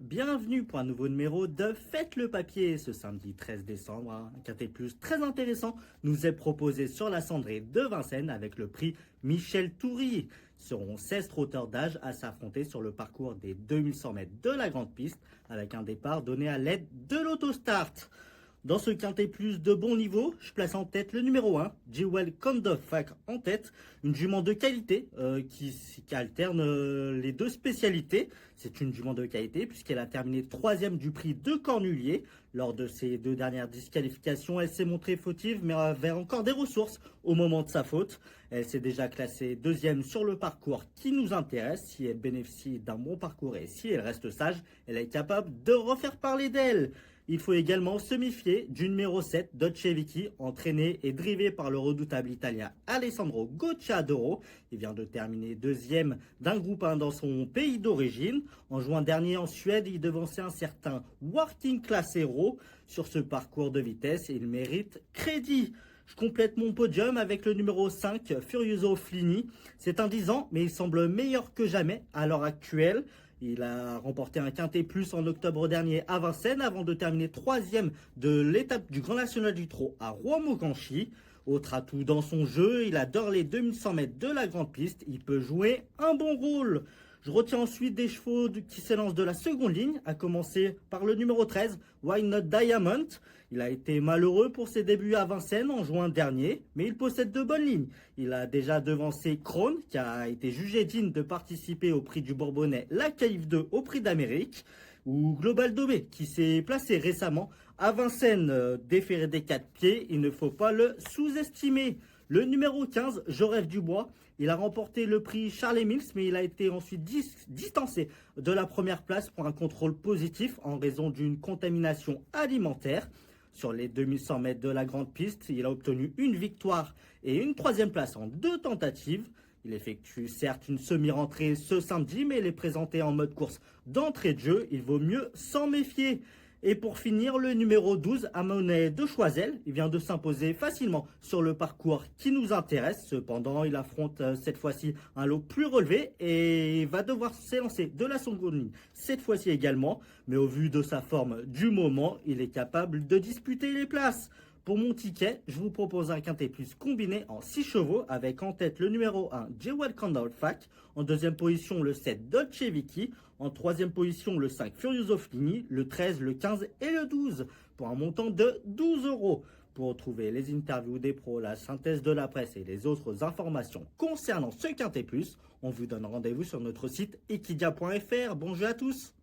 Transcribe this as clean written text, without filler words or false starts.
bienvenue pour un nouveau numéro de Faites le papier. Ce samedi 13 décembre, un quintet plus très intéressant nous est proposé sur la cendrée de Vincennes avec le prix Michel Toury. Seront 16 trotteurs d'âge à s'affronter sur le parcours des 2100 mètres de la grande piste avec un départ donné à l'aide de l'autostart. Dans ce quintet plus de bon niveau, je place en tête le numéro 1, Jewel Condofak en tête, une jument de qualité qui alterne les deux spécialités. C'est une jument de qualité puisqu'elle a terminé troisième du prix de Cornulier. Lors de ses deux dernières disqualifications, elle s'est montrée fautive mais avait encore des ressources au moment de sa faute. Elle s'est déjà classée deuxième sur le parcours qui nous intéresse. Si elle bénéficie d'un bon parcours et si elle reste sage, elle est capable de refaire parler d'elle. Il faut également se méfier du numéro 7, Dolce Viki, entraîné et drivé par le redoutable italien Alessandro Gocciadoro. Il vient de terminer deuxième d'un groupe 1 dans son pays d'origine. En juin dernier en Suède, il devançait un certain Working Class Hero. Sur ce parcours de vitesse, il mérite crédit. Je complète mon podium avec le numéro 5, Furioso Flini. C'est un 10 ans, mais il semble meilleur que jamais à l'heure actuelle. Il a remporté un quintet plus en octobre dernier à Vincennes avant de terminer troisième de l'étape du Grand National du Trot à Rouen-Mocanchi. Autre atout dans son jeu, il adore les 2100 mètres de la grande piste. Il peut jouer un bon rôle. Je retiens ensuite des chevaux qui s'élancent de la seconde ligne, à commencer par le numéro 13, Why Not Diamond. Il a été malheureux pour ses débuts à Vincennes en juin dernier, mais il possède de bonnes lignes. Il a déjà devancé Krone, qui a été jugé digne de participer au prix du Bourbonnais, la Calife 2 au prix d'Amérique, ou Global Dobé, qui s'est placé récemment à Vincennes, déféré des 4 pieds. Il ne faut pas le sous-estimer. Le numéro 15, Je rêve du bois, il a remporté le prix Charles Mills, mais il a été ensuite distancé de la première place pour un contrôle positif en raison d'une contamination alimentaire. Sur les 2100 mètres de la grande piste, il a obtenu une victoire et une troisième place en 2 tentatives. Il effectue certes une semi-rentrée ce samedi, mais il est présenté en mode course d'entrée de jeu. Il vaut mieux s'en méfier. Et pour finir, le numéro 12, Amonet de Choiseul. Il vient de s'imposer facilement sur le parcours qui nous intéresse. Cependant, il affronte cette fois-ci un lot plus relevé et va devoir s'élancer de la seconde ligne cette fois-ci également. Mais au vu de sa forme du moment, il est capable de disputer les places. Pour mon ticket, je vous propose un quintet plus combiné en 6 chevaux avec en tête le numéro 1, Jewel Condolfak, en deuxième position le 7, Dolce Viki, en troisième position le 5, Furioso Flini, le 13, le 15 et le 12 pour un montant de 12 euros. Pour retrouver les interviews des pros, la synthèse de la presse et les autres informations concernant ce quintet plus, on vous donne rendez-vous sur notre site equidia.fr. Bon jeu à tous!